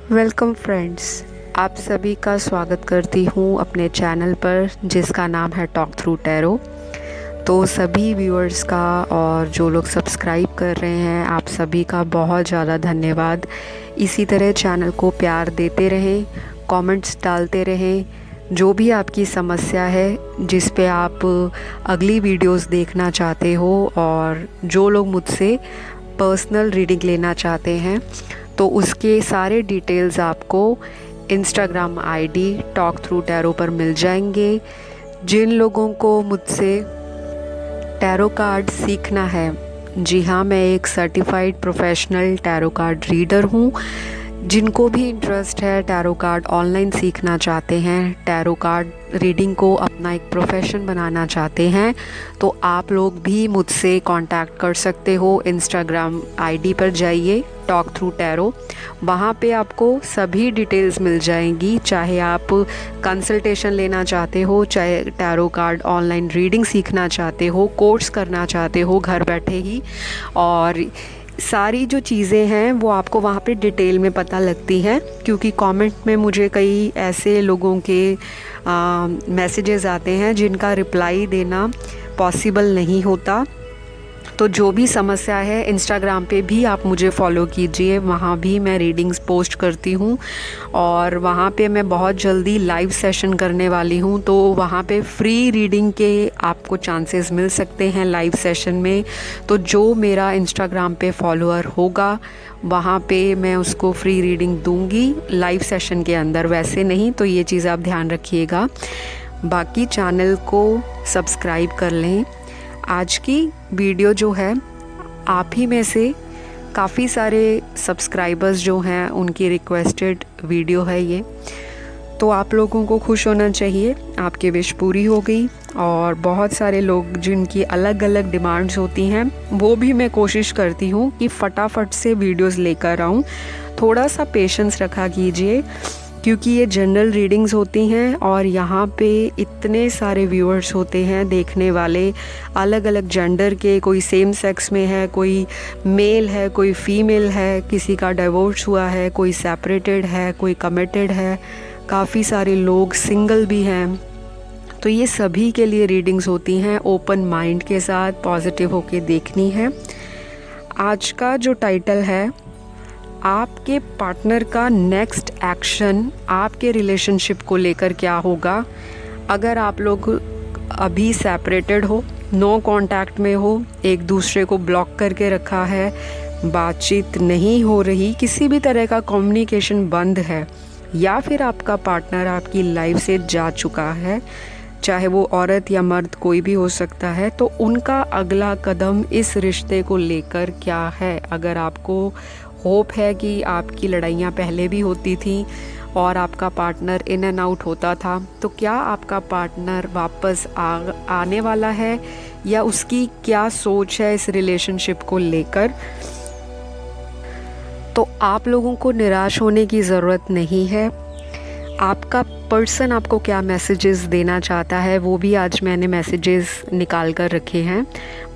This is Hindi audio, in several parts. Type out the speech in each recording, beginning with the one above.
वेलकम फ्रेंड्स, आप सभी का स्वागत करती हूँ अपने चैनल पर जिसका नाम है टॉक थ्रू टैरो। तो सभी व्यूअर्स का और जो लोग सब्सक्राइब कर रहे हैं आप सभी का बहुत ज़्यादा धन्यवाद। इसी तरह चैनल को प्यार देते रहें, कमेंट्स डालते रहें। जो भी आपकी समस्या है जिस पे आप अगली वीडियोस देखना चाहते हो और जो लोग मुझसे पर्सनल रीडिंग लेना चाहते हैं तो उसके सारे डिटेल्स आपको Instagram ID talk through tarot पर मिल जाएंगे। जिन लोगों को मुझसे टैरो कार्ड सीखना है, जी हाँ, मैं एक certified professional tarot card reader हूँ। जिनको भी इंटरेस्ट है टैरो कार्ड ऑनलाइन सीखना चाहते हैं, टैरो कार्ड रीडिंग को अपना एक प्रोफेशन बनाना चाहते हैं, तो आप लोग भी मुझसे कांटेक्ट कर सकते हो। इंस्टाग्राम आईडी पर जाइए टॉक थ्रू टैरो, वहाँ पे आपको सभी डिटेल्स मिल जाएंगी। चाहे आप कंसल्टेशन लेना चाहते हो, चाहे टैरो कार्ड ऑनलाइन रीडिंग सीखना चाहते हो, कोर्स करना चाहते हो घर बैठे ही, और सारी जो चीज़ें हैं वो आपको वहाँ पे डिटेल में पता लगती हैं। क्योंकि कमेंट में मुझे कई ऐसे लोगों के मैसेजेस आते हैं जिनका रिप्लाई देना पॉसिबल नहीं होता। तो जो भी समस्या है इंस्टाग्राम पे भी आप मुझे फॉलो कीजिए, वहाँ भी मैं रीडिंग्स पोस्ट करती हूँ और वहाँ पे मैं बहुत जल्दी लाइव सेशन करने वाली हूँ। तो वहाँ पे फ्री रीडिंग के आपको चांसेस मिल सकते हैं लाइव सेशन में। तो जो मेरा इंस्टाग्राम पे फॉलोअर होगा वहाँ पे मैं उसको फ्री रीडिंग दूँगी लाइव सेशन के अंदर, वैसे नहीं। तो ये चीज़ आप ध्यान रखिएगा। बाकी चैनल को सब्सक्राइब कर लें। आज की वीडियो जो है आप ही में से काफ़ी सारे सब्सक्राइबर्स जो हैं उनकी रिक्वेस्टेड वीडियो है ये, तो आप लोगों को खुश होना चाहिए, आपकी विश पूरी हो गई। और बहुत सारे लोग जिनकी अलग अलग डिमांड्स होती हैं वो भी मैं कोशिश करती हूँ कि फटाफट से वीडियोस लेकर आऊँ। थोड़ा सा पेशेंस रखा कीजिए क्योंकि ये जनरल रीडिंग्स होती हैं और यहाँ पे इतने सारे व्यूअर्स होते हैं देखने वाले, अलग अलग जेंडर के। कोई सेम सेक्स में है, कोई मेल है, कोई फीमेल है, किसी का डिवोर्स हुआ है, कोई सेपरेटेड है, कोई कमिटेड है, काफ़ी सारे लोग सिंगल भी हैं। तो ये सभी के लिए रीडिंग्स होती हैं। ओपन माइंड के साथ पॉजिटिव होके देखनी है। आज का जो टाइटल है, आपके पार्टनर का नेक्स्ट एक्शन आपके रिलेशनशिप को लेकर क्या होगा। अगर आप लोग अभी सेपरेटेड हो, नो कांटेक्ट में हो, एक दूसरे को ब्लॉक करके रखा है, बातचीत नहीं हो रही, किसी भी तरह का कम्युनिकेशन बंद है, या फिर आपका पार्टनर आपकी लाइफ से जा चुका है, चाहे वो औरत या मर्द कोई भी हो सकता है, तो उनका अगला कदम इस रिश्ते को लेकर क्या है। अगर आपको होप है कि आपकी लड़ाइयाँ पहले भी होती थी और आपका पार्टनर इन एंड आउट होता था, तो क्या आपका पार्टनर वापस आने वाला है या उसकी क्या सोच है इस रिलेशनशिप को लेकर। तो आप लोगों को निराश होने की ज़रूरत नहीं है। आपका पर्सन आपको क्या मैसेजेस देना चाहता है वो भी आज मैंने मैसेजेस निकाल कर रखे हैं।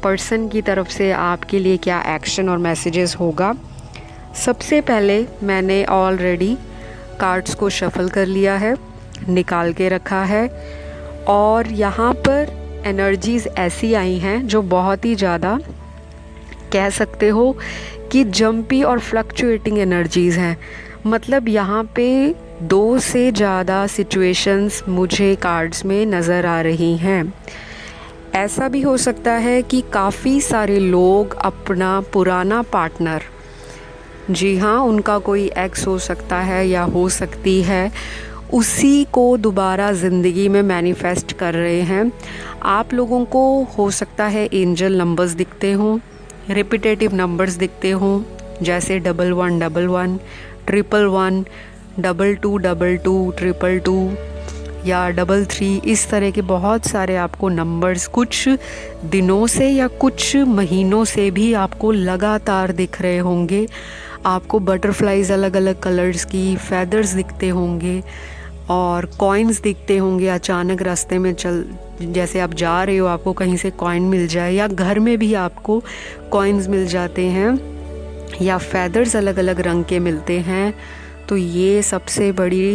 पर्सन की तरफ से आपके लिए क्या एक्शन और मैसेजेस होगा। सबसे पहले मैंने ऑलरेडी कार्ड्स को शफल कर लिया है, निकाल के रखा है, और यहाँ पर एनर्जीज़ ऐसी आई हैं जो बहुत ही ज़्यादा कह सकते हो कि जंपी और फ्लक्चुएटिंग एनर्जीज़ हैं। मतलब यहाँ पे 2 से ज़्यादा सिचुएशंस मुझे कार्ड्स में नज़र आ रही हैं। ऐसा भी हो सकता है कि काफ़ी सारे लोग अपना पुराना पार्टनर, जी हाँ, उनका कोई एक्स हो सकता है या हो सकती है, उसी को दोबारा ज़िंदगी में मैनिफेस्ट कर रहे हैं। आप लोगों को हो सकता है एंजल नंबर्स दिखते हों, रिपीटेटिव नंबर्स दिखते हों, जैसे 1111, 111, 2222, 222 या 33, इस तरह के बहुत सारे आपको नंबर्स कुछ दिनों से या कुछ महीनों से भी आपको लगातार दिख रहे होंगे। आपको बटरफ्लाइज अलग अलग कलर्स की, फेदर्स दिखते होंगे और कॉइन्स दिखते होंगे। अचानक रास्ते में जैसे आप जा रहे हो आपको कहीं से कॉइन मिल जाए, या घर में भी आपको कॉइन्स मिल जाते हैं, या फेदर्स अलग अलग रंग के मिलते हैं। तो ये सबसे बड़ी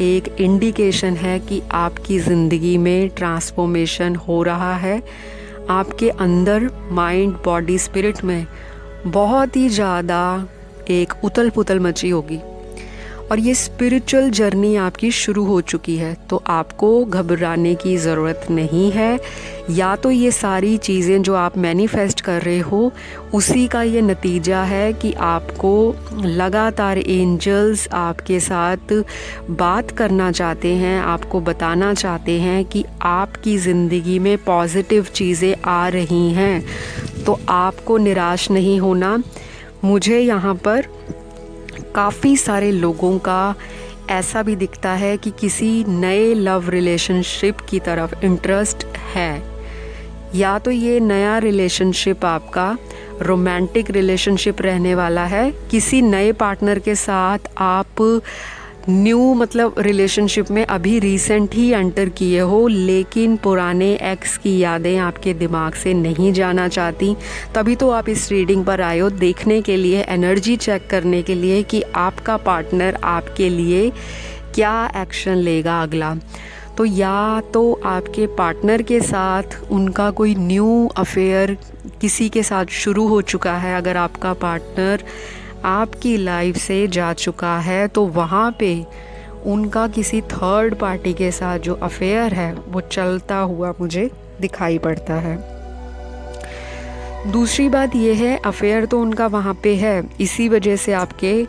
एक इंडिकेशन है कि आपकी ज़िंदगी में ट्रांसफॉर्मेशन हो रहा है। आपके अंदर माइंड, बॉडी, स्पिरिट में बहुत ही ज़्यादा एक उथल पुथल मची होगी और ये स्पिरिचुअल जर्नी आपकी शुरू हो चुकी है। तो आपको घबराने की ज़रूरत नहीं है। या तो ये सारी चीज़ें जो आप मैनिफेस्ट कर रहे हो उसी का ये नतीजा है कि आपको लगातार एंजल्स आपके साथ बात करना चाहते हैं, आपको बताना चाहते हैं कि आपकी ज़िंदगी में पॉजिटिव चीज़ें आ रही हैं। तो आपको निराश नहीं होना। मुझे यहाँ पर काफ़ी सारे लोगों का ऐसा भी दिखता है कि किसी नए लव रिलेशनशिप की तरफ इंटरेस्ट है। या तो ये नया रिलेशनशिप आपका रोमांटिक रिलेशनशिप रहने वाला है, किसी नए पार्टनर के साथ आप न्यू मतलब रिलेशनशिप में अभी रिसेंट ही एंटर किए हो, लेकिन पुराने एक्स की यादें आपके दिमाग से नहीं जाना चाहती। तभी तो आप इस रीडिंग पर आए हो, देखने के लिए, एनर्जी चेक करने के लिए कि आपका पार्टनर आपके लिए क्या एक्शन लेगा अगला। तो या तो आपके पार्टनर के साथ उनका कोई न्यू अफेयर किसी के साथ शुरू हो चुका है। अगर आपका पार्टनर आपकी लाइफ से जा चुका है तो वहाँ पे उनका किसी थर्ड पार्टी के साथ जो अफेयर है वो चलता हुआ मुझे दिखाई पड़ता है। दूसरी बात ये है, अफेयर तो उनका वहाँ पे है, इसी वजह से आपके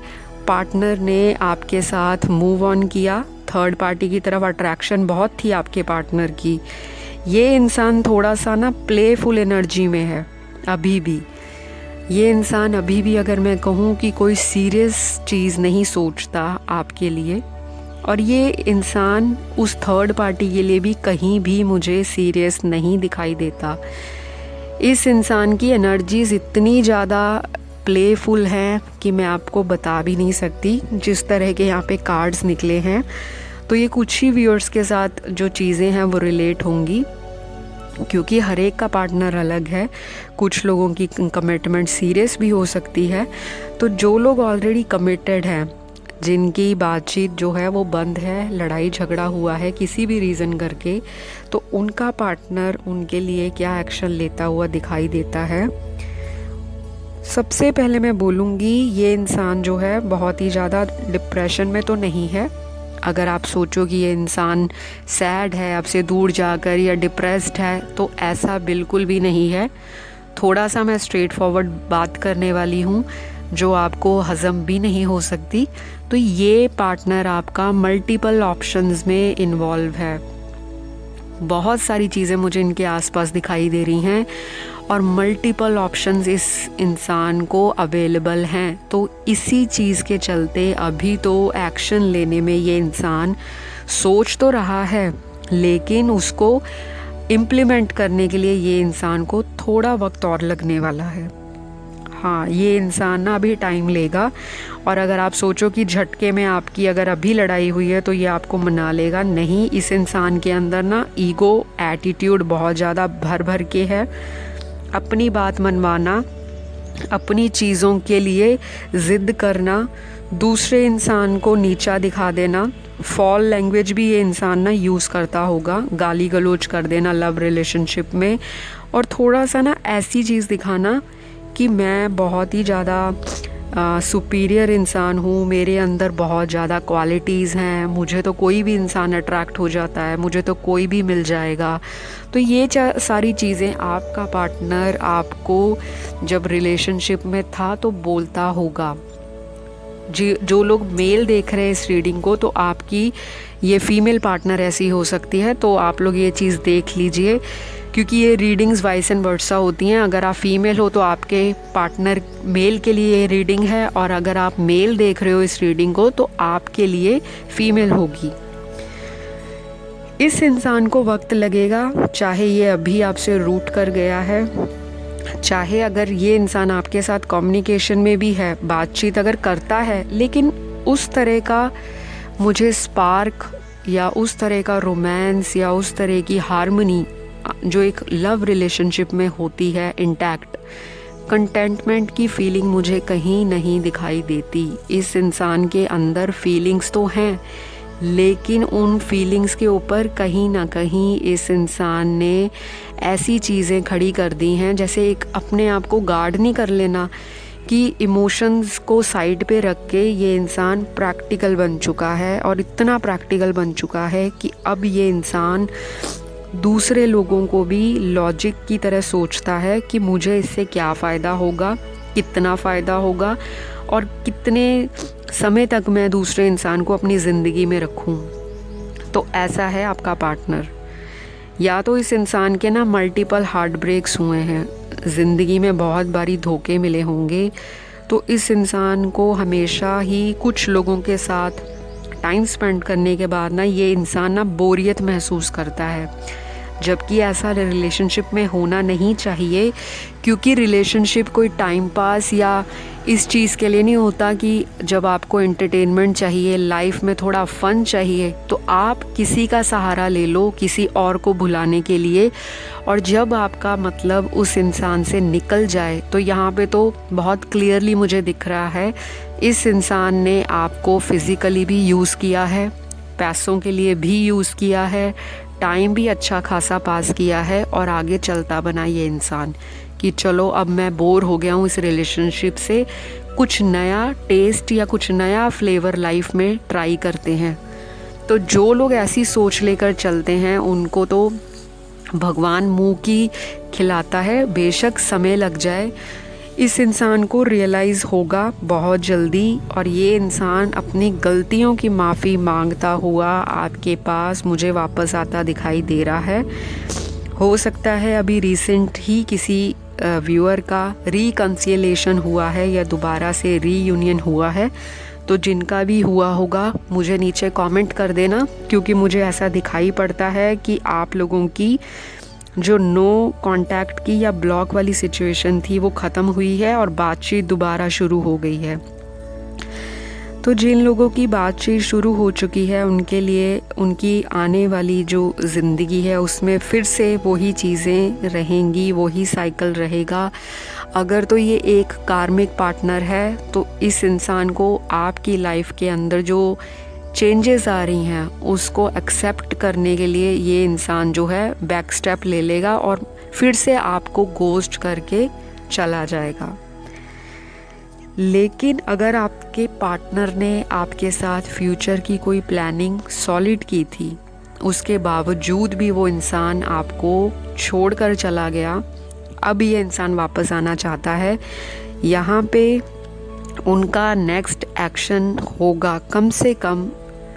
पार्टनर ने आपके साथ मूव ऑन किया। थर्ड पार्टी की तरफ अट्रैक्शन बहुत थी आपके पार्टनर की। ये इंसान थोड़ा सा ना प्लेफुल एनर्जी में है अभी भी। ये इंसान अभी भी, अगर मैं कहूँ कि कोई सीरियस चीज़ नहीं सोचता आपके लिए, और ये इंसान उस थर्ड पार्टी के लिए भी कहीं भी मुझे सीरियस नहीं दिखाई देता। इस इंसान की एनर्जीज इतनी ज़्यादा प्लेफुल हैं कि मैं आपको बता भी नहीं सकती। जिस तरह के यहाँ पे कार्ड्स निकले हैं, तो ये कुछ ही व्यूअर्स के साथ जो चीज़ें हैं वो रिलेट होंगी, क्योंकि हर एक का पार्टनर अलग है। कुछ लोगों की कमिटमेंट सीरियस भी हो सकती है। तो जो लोग ऑलरेडी कमिटेड हैं, जिनकी बातचीत जो है वो बंद है, लड़ाई झगड़ा हुआ है किसी भी रीज़न करके, तो उनका पार्टनर उनके लिए क्या एक्शन लेता हुआ दिखाई देता है। सबसे पहले मैं बोलूँगी, ये इंसान जो है बहुत ही ज़्यादा डिप्रेशन में तो नहीं है। अगर आप सोचो कि ये इंसान सैड है आपसे दूर जाकर या डिप्रेस्ड है, तो ऐसा बिल्कुल भी नहीं है। थोड़ा सा मैं स्ट्रेट फॉरवर्ड बात करने वाली हूँ जो आपको हज़म भी नहीं हो सकती। तो ये पार्टनर आपका मल्टीपल ऑप्शंस में इन्वॉल्व है। बहुत सारी चीज़ें मुझे इनके आसपास दिखाई दे रही हैं और मल्टीपल ऑप्शंस इस इंसान को अवेलेबल हैं। तो इसी चीज़ के चलते अभी तो एक्शन लेने में ये इंसान सोच तो रहा है, लेकिन उसको इम्प्लीमेंट करने के लिए ये इंसान को थोड़ा वक्त और लगने वाला है। हाँ, ये इंसान ना अभी टाइम लेगा। और अगर आप सोचो कि झटके में आपकी अगर अभी लड़ाई हुई है तो ये आपको मना लेगा, नहीं। इस इंसान के अंदर ना ईगो, एटीट्यूड बहुत ज़्यादा भर भर के है। अपनी बात मनवाना, अपनी चीज़ों के लिए ज़िद करना, दूसरे इंसान को नीचा दिखा देना, फॉल लैंग्वेज भी ये इंसान ना यूज़ करता होगा, गाली गलौज कर देना लव रिलेशनशिप में, और थोड़ा सा ना ऐसी चीज़ दिखाना कि मैं बहुत ही ज़्यादा सुपीरियर इंसान हूँ, मेरे अंदर बहुत ज़्यादा क्वालिटीज़ हैं, मुझे तो कोई भी इंसान अट्रैक्ट हो जाता है, मुझे तो कोई भी मिल जाएगा। तो ये सारी चीज़ें आपका पार्टनर आपको जब रिलेशनशिप में था तो बोलता होगा। जो लोग मेल देख रहे हैं इस रीडिंग को, तो आपकी ये फीमेल पार्टनर ऐसी हो सकती है, तो आप लोग ये चीज़ देख लीजिए, क्योंकि ये रीडिंग्स वाइस एंड वर्सा होती हैं। अगर आप फीमेल हो तो आपके पार्टनर मेल के लिए ये रीडिंग है, और अगर आप मेल देख रहे हो इस रीडिंग को तो आपके लिए फीमेल होगी। इस इंसान को वक्त लगेगा, चाहे ये अभी आपसे रूठ कर गया है, चाहे अगर ये इंसान आपके साथ कम्युनिकेशन में भी है, बातचीत अगर करता है, लेकिन उस तरह का मुझे स्पार्क या उस तरह का रोमांस या उस तरह की हार्मनी जो एक लव रिलेशनशिप में होती है इंटैक्ट, कंटेंटमेंट की फीलिंग मुझे कहीं नहीं दिखाई देती। इस इंसान के अंदर फीलिंग्स तो हैं, लेकिन उन फीलिंग्स के ऊपर कहीं ना कहीं इस इंसान ने ऐसी चीज़ें खड़ी कर दी हैं, जैसे एक अपने आप को गार्ड नहीं कर लेना, कि इमोशंस को साइड पे रख के ये इंसान प्रैक्टिकल बन चुका है। और इतना प्रैक्टिकल बन चुका है कि अब ये इंसान दूसरे लोगों को भी लॉजिक की तरह सोचता है कि मुझे इससे क्या फ़ायदा होगा, कितना फ़ायदा होगा और कितने समय तक मैं दूसरे इंसान को अपनी ज़िंदगी में रखूं। तो ऐसा है आपका पार्टनर। या तो इस इंसान के ना मल्टीपल हार्ट ब्रेक्स हुए हैं, ज़िंदगी में बहुत बारी धोखे मिले होंगे। तो इस इंसान को हमेशा ही कुछ लोगों के साथ टाइम स्पेंड करने के बाद ना ये इंसान ना बोरियत महसूस करता है, जबकि ऐसा रिलेशनशिप में होना नहीं चाहिए। क्योंकि रिलेशनशिप कोई टाइम पास या इस चीज़ के लिए नहीं होता कि जब आपको एंटरटेनमेंट चाहिए, लाइफ में थोड़ा फ़न चाहिए, तो आप किसी का सहारा ले लो किसी और को भुलाने के लिए। और जब आपका मतलब उस इंसान से निकल जाए, तो यहाँ पे तो बहुत क्लियरली मुझे दिख रहा है इस इंसान ने आपको फिज़िकली भी यूज़ किया है, पैसों के लिए भी यूज़ किया है, टाइम भी अच्छा खासा पास किया है और आगे चलता बना ये इंसान कि चलो अब मैं बोर हो गया हूँ इस रिलेशनशिप से, कुछ नया टेस्ट या कुछ नया फ्लेवर लाइफ में ट्राई करते हैं। तो जो लोग ऐसी सोच लेकर चलते हैं उनको तो भगवान मुंह की खिलाता है, बेशक समय लग जाए। इस इंसान को रियलाइज़ होगा बहुत जल्दी और ये इंसान अपनी गलतियों की माफ़ी मांगता हुआ आपके पास मुझे वापस आता दिखाई दे रहा है। हो सकता है अभी रिसेंट ही किसी व्यूअर का रिकन्सिलेशन हुआ है या दोबारा से रीयूनियन हुआ है। तो जिनका भी हुआ होगा मुझे नीचे कमेंट कर देना, क्योंकि मुझे ऐसा दिखाई पड़ता है कि आप लोगों की जो नो कांटेक्ट की या ब्लॉक वाली सिचुएशन थी वो ख़त्म हुई है और बातचीत दोबारा शुरू हो गई है। तो जिन लोगों की बातचीत शुरू हो चुकी है उनके लिए उनकी आने वाली जो ज़िंदगी है उसमें फिर से वही चीज़ें रहेंगी, वही साइकिल रहेगा। अगर तो ये एक कार्मिक पार्टनर है तो इस इंसान को आपकी लाइफ के अंदर जो चेंजेस आ रही हैं उसको एक्सेप्ट करने के लिए ये इंसान जो है बैक स्टेप ले लेगा और फिर से आपको गोस्ट करके चला जाएगा। लेकिन अगर आपके पार्टनर ने आपके साथ फ्यूचर की कोई प्लानिंग सॉलिड की थी, उसके बावजूद भी वो इंसान आपको छोड़कर चला गया, अब ये इंसान वापस आना चाहता है, यहाँ पे उनका नेक्स्ट एक्शन होगा कम से कम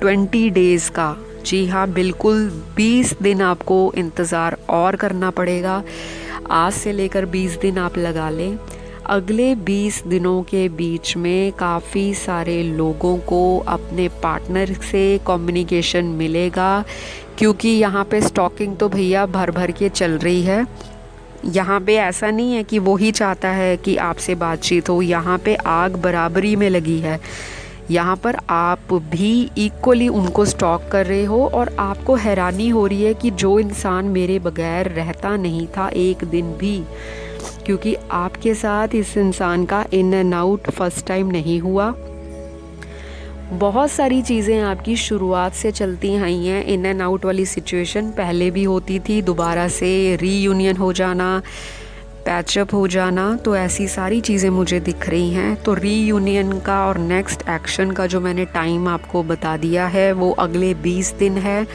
20 डेज़ का। जी हाँ, बिल्कुल 20 दिन आपको इंतज़ार और करना पड़ेगा। आज से लेकर 20 दिन आप लगा लें। अगले 20 दिनों के बीच में काफ़ी सारे लोगों को अपने पार्टनर से कम्युनिकेशन मिलेगा, क्योंकि यहाँ पे स्टॉकिंग तो भैया भर भर के चल रही है। यहाँ पे ऐसा नहीं है कि वो ही चाहता है कि आपसे बातचीत हो, यहाँ पे आग बराबरी में लगी है। यहाँ पर आप भी इक्वली उनको स्टॉक कर रहे हो और आपको हैरानी हो रही है कि जो इंसान मेरे बगैर रहता नहीं था एक दिन भी, क्योंकि आपके साथ इस इंसान का in and out first time नहीं हुआ। बहुत सारी चीज़ें आपकी शुरुआत से चलती आई हैं। इन एंड आउट वाली सिचुएशन पहले भी होती थी, दोबारा से रीयूनियन हो जाना, पैचअप हो जाना, तो ऐसी सारी चीज़ें मुझे दिख रही हैं। तो रीयूनियन का और नेक्स्ट एक्शन का जो मैंने टाइम आपको बता दिया है वो अगले 20 दिन है।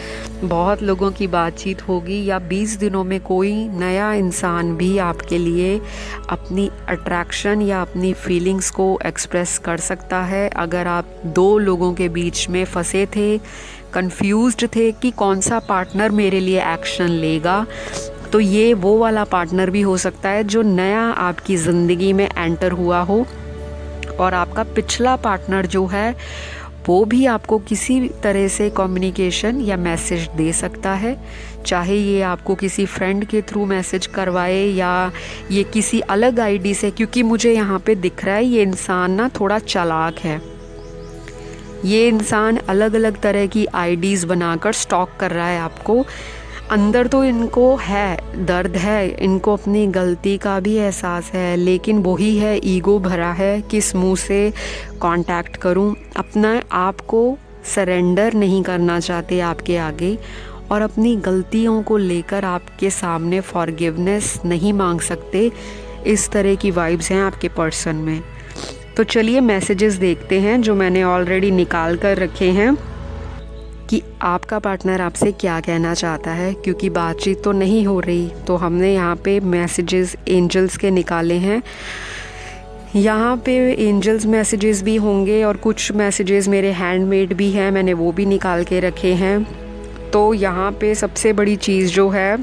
बहुत लोगों की बातचीत होगी या 20 दिनों में कोई नया इंसान भी आपके लिए अपनी अट्रैक्शन या अपनी फीलिंग्स को एक्सप्रेस कर सकता है। अगर आप दो लोगों के बीच में फंसे थे, कंफ्यूज्ड थे कि कौन सा पार्टनर मेरे लिए एक्शन लेगा, तो ये वो वाला पार्टनर भी हो सकता है जो नया आपकी ज़िंदगी में एंटर हुआ हो। और आपका पिछला पार्टनर जो है वो भी आपको किसी तरह से कम्युनिकेशन या मैसेज दे सकता है, चाहे ये आपको किसी फ्रेंड के थ्रू मैसेज करवाए या ये किसी अलग आईडी से, क्योंकि मुझे यहाँ पे दिख रहा है ये इंसान ना थोड़ा चालाक है। ये इंसान अलग अलग तरह की आईडीज़ बनाकर स्टॉक कर रहा है आपको। अंदर तो इनको है दर्द है, इनको अपनी गलती का भी एहसास है, लेकिन वही है ईगो भरा है, किस मुंह से कांटेक्ट करूं। अपना आप को सरेंडर नहीं करना चाहते आपके आगे, और अपनी गलतियों को लेकर आपके सामने फॉरगिवनेस नहीं मांग सकते। इस तरह की वाइब्स हैं आपके पर्सन में। तो चलिए मैसेजेस देखते हैं जो मैंने ऑलरेडी निकाल कर रखे हैं कि आपका पार्टनर आपसे क्या कहना चाहता है। क्योंकि बातचीत तो नहीं हो रही, तो हमने यहाँ पे मैसेजेस एंजल्स के निकाले हैं। यहाँ पे एंजल्स मैसेजेस भी होंगे और कुछ मैसेजेस मेरे हैंडमेड भी हैं, मैंने वो भी निकाल के रखे हैं। तो यहाँ पे सबसे बड़ी चीज़ जो है,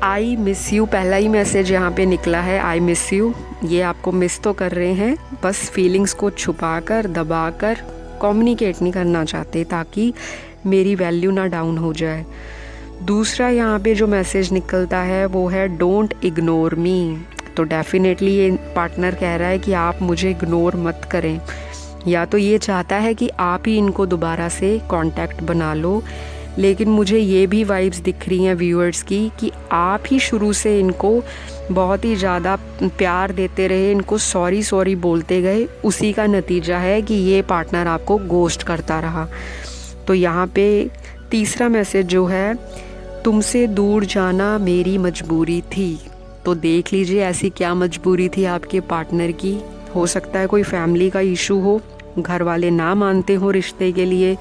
आई मिस यू, पहला ही मैसेज यहाँ पे निकला है, आई मिस यू। ये आपको मिस तो कर रहे हैं, बस फीलिंग्स को छुपा कर दबा कर कम्युनिकेट नहीं करना चाहते ताकि मेरी वैल्यू ना डाउन हो जाए। दूसरा यहाँ पे जो मैसेज निकलता है वो है डोंट इग्नोर मी। तो डेफिनेटली ये पार्टनर कह रहा है कि आप मुझे इग्नोर मत करें, या तो ये चाहता है कि आप ही इनको दोबारा से कांटेक्ट बना लो। लेकिन मुझे ये भी वाइब्स दिख रही हैं व्यूअर्स की कि आप ही शुरू से इनको बहुत ही ज़्यादा प्यार देते रहे, इनको सॉरी सॉरी बोलते गए, उसी का नतीजा है कि ये पार्टनर आपको गोस्ट करता रहा। तो यहाँ पे तीसरा मैसेज जो है, तुमसे दूर जाना मेरी मजबूरी थी। तो देख लीजिए ऐसी क्या मजबूरी थी आपके पार्टनर की। हो सकता है कोई फैमिली का इशू हो, घर वाले ना मानते हो रिश्ते के लिए,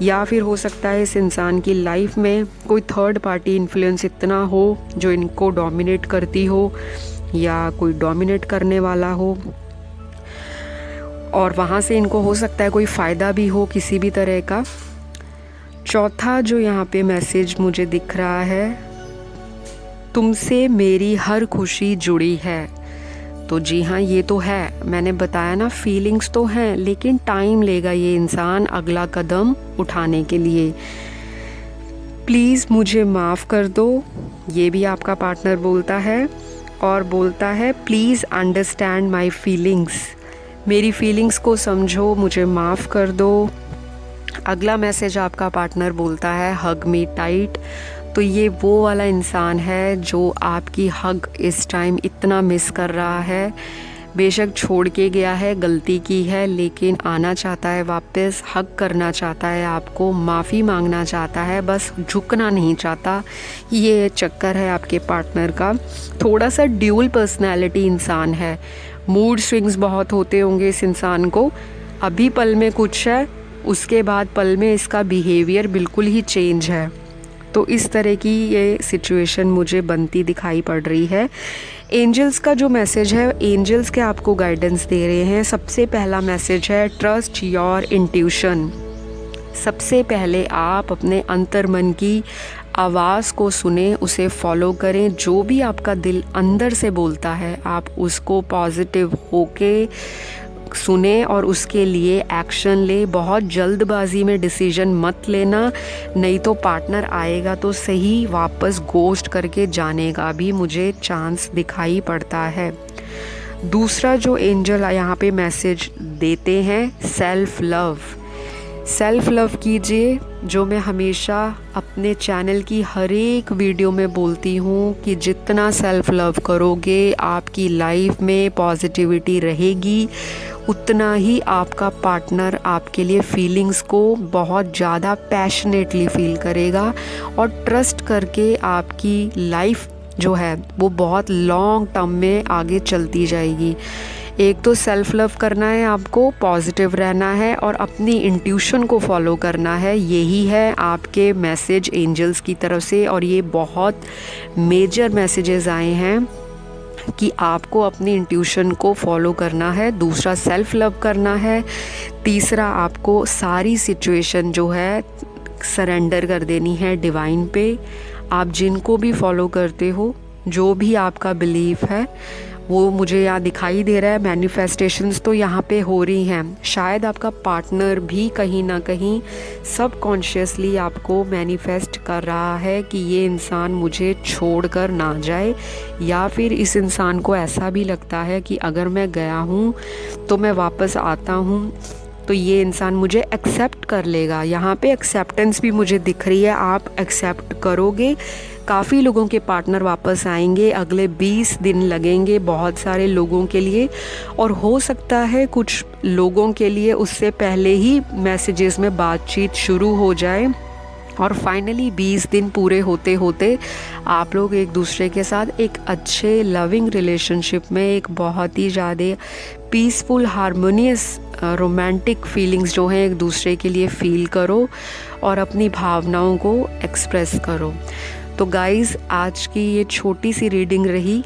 या फिर हो सकता है इस इंसान की लाइफ में कोई थर्ड पार्टी इन्फ्लुएंस इतना हो जो इनको डोमिनेट करती हो, या कोई डोमिनेट करने वाला हो, और वहाँ से इनको हो सकता है कोई फ़ायदा भी हो किसी भी तरह का। चौथा जो यहाँ पे मैसेज मुझे दिख रहा है, तुमसे मेरी हर खुशी जुड़ी है। तो जी हाँ, ये तो है, मैंने बताया ना, फीलिंग्स तो हैं, लेकिन टाइम लेगा ये इंसान अगला कदम उठाने के लिए। प्लीज़ मुझे माफ़ कर दो, ये भी आपका पार्टनर बोलता है। और बोलता है प्लीज़ अंडरस्टैंड माई फीलिंग्स, मेरी फीलिंग्स को समझो, मुझे माफ़ कर दो। अगला मैसेज आपका पार्टनर बोलता है हग मी टाइट। तो ये वो वाला इंसान है जो आपकी हग इस टाइम इतना मिस कर रहा है। बेशक छोड़ के गया है, गलती की है, लेकिन आना चाहता है वापस, हग करना चाहता है आपको, माफ़ी मांगना चाहता है, बस झुकना नहीं चाहता। ये चक्कर है आपके पार्टनर का। थोड़ा सा ड्यूल पर्सनैलिटी इंसान है, मूड स्विंग्स बहुत होते होंगे इस इंसान को। अभी पल में कुछ है, उसके बाद पल में इसका बिहेवियर बिल्कुल ही चेंज है। तो इस तरह की ये सिचुएशन मुझे बनती दिखाई पड़ रही है। एंजल्स का जो मैसेज है, एंजल्स के आपको गाइडेंस दे रहे हैं। सबसे पहला मैसेज है ट्रस्ट योर इंट्यूशन। सबसे पहले आप अपने अंतर्मन की आवाज़ को सुने, उसे फॉलो करें। जो भी आपका दिल अंदर से बोलता है आप उसको पॉजिटिव होके सुने और उसके लिए एक्शन ले। बहुत जल्दबाजी में डिसीजन मत लेना, नहीं तो पार्टनर आएगा तो सही, वापस गोस्ट करके जाने का भी मुझे चांस दिखाई पड़ता है। दूसरा जो एंजल यहाँ पे मैसेज देते हैं, सेल्फ लव। सेल्फ लव कीजिए, जो मैं हमेशा अपने चैनल की हर एक वीडियो में बोलती हूँ कि जितना सेल्फ लव करोगे आपकी लाइफ में पॉजिटिविटी रहेगी, उतना ही आपका पार्टनर आपके लिए फीलिंग्स को बहुत ज़्यादा पैशनेटली फील करेगा और ट्रस्ट करके आपकी लाइफ जो है वो बहुत लॉन्ग टर्म में आगे चलती जाएगी। एक तो सेल्फ लव करना है आपको, पॉजिटिव रहना है और अपनी इंट्यूशन को फॉलो करना है। यही है आपके मैसेज एंजल्स की तरफ से, और ये बहुत मेजर मैसेजेस आए हैं कि आपको अपनी इंट्यूशन को फॉलो करना है। दूसरा सेल्फ लव करना है। तीसरा आपको सारी सिचुएशन जो है सरेंडर कर देनी है डिवाइन पे। आप जिनको भी फॉलो करते हो, जो भी आपका बिलीफ है, वो मुझे यहाँ दिखाई दे रहा है। मैनिफेस्टेशंस तो यहाँ पे हो रही हैं। शायद आपका पार्टनर भी कहीं ना कहीं सबकॉन्शियसली आपको मैनिफेस्ट कर रहा है कि ये इंसान मुझे छोड़कर ना जाए, या फिर इस इंसान को ऐसा भी लगता है कि अगर मैं गया हूँ तो मैं वापस आता हूँ। तो ये इंसान मुझे एक्सेप्ट कर लेगा। यहाँ पे एक्सेप्टेंस भी मुझे दिख रही है, आप एक्सेप्ट करोगे, काफ़ी लोगों के पार्टनर वापस आएंगे। अगले 20 दिन लगेंगे बहुत सारे लोगों के लिए, और हो सकता है कुछ लोगों के लिए उससे पहले ही मैसेजेस में बातचीत शुरू हो जाए, और फाइनली 20 दिन पूरे होते होते आप लोग एक दूसरे के साथ एक अच्छे लविंग रिलेशनशिप में, एक बहुत ही ज़्यादा पीसफुल हारमोनियस रोमांटिक फीलिंग्स जो हैं एक दूसरे के लिए फ़ील करो और अपनी भावनाओं को एक्सप्रेस करो। तो गाइज़, आज की ये छोटी सी रीडिंग रही,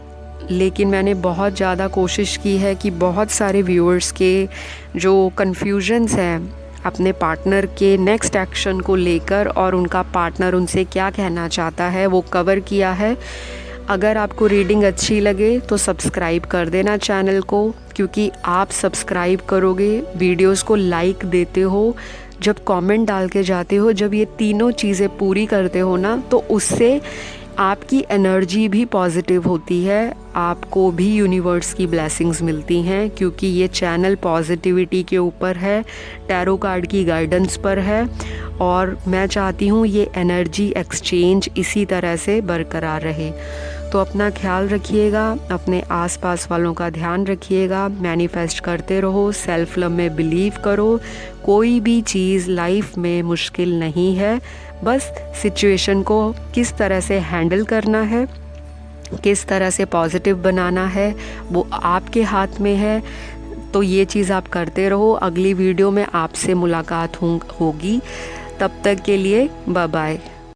लेकिन मैंने बहुत ज़्यादा कोशिश की है कि बहुत सारे व्यूअर्स के जो कन्फ्यूजन्स हैं अपने पार्टनर के नेक्स्ट एक्शन को लेकर और उनका पार्टनर उनसे क्या कहना चाहता है वो कवर किया है। अगर आपको रीडिंग अच्छी लगे तो सब्सक्राइब कर देना चैनल को, क्योंकि आप सब्सक्राइब करोगे, वीडियोस को लाइक देते हो, जब कमेंट डाल के जाते हो, जब ये तीनों चीज़ें पूरी करते हो ना, तो उससे आपकी एनर्जी भी पॉजिटिव होती है, आपको भी यूनिवर्स की ब्लेसिंग्स मिलती हैं, क्योंकि ये चैनल पॉजिटिविटी के ऊपर है, टैरो कार्ड की गाइडेंस पर है, और मैं चाहती हूँ ये एनर्जी एक्सचेंज इसी तरह से बरकरार रहे। तो अपना ख्याल रखिएगा, अपने आसपास वालों का ध्यान रखिएगा, मैनिफेस्ट करते रहो, सेल्फ लव में बिलीव करो। कोई भी चीज़ लाइफ में मुश्किल नहीं है, बस सिचुएशन को किस तरह से हैंडल करना है, किस तरह से पॉजिटिव बनाना है, वो आपके हाथ में है। तो ये चीज़ आप करते रहो। अगली वीडियो में आपसे मुलाकात होगी, तब तक के लिए बाय बाय।